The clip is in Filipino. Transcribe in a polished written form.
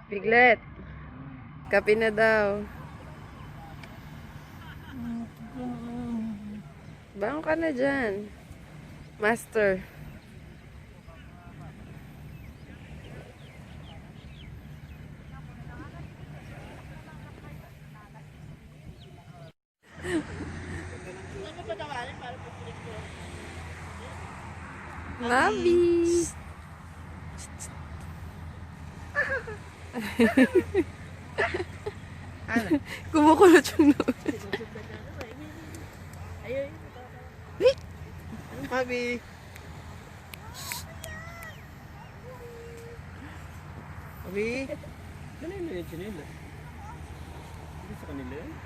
Piglet. Kape na daw. Bangon ka na dyan. Master. Mave. Kumukulot yung nose. Mave. Mave. Dali na yung chinela. Hindi sa kanila yan.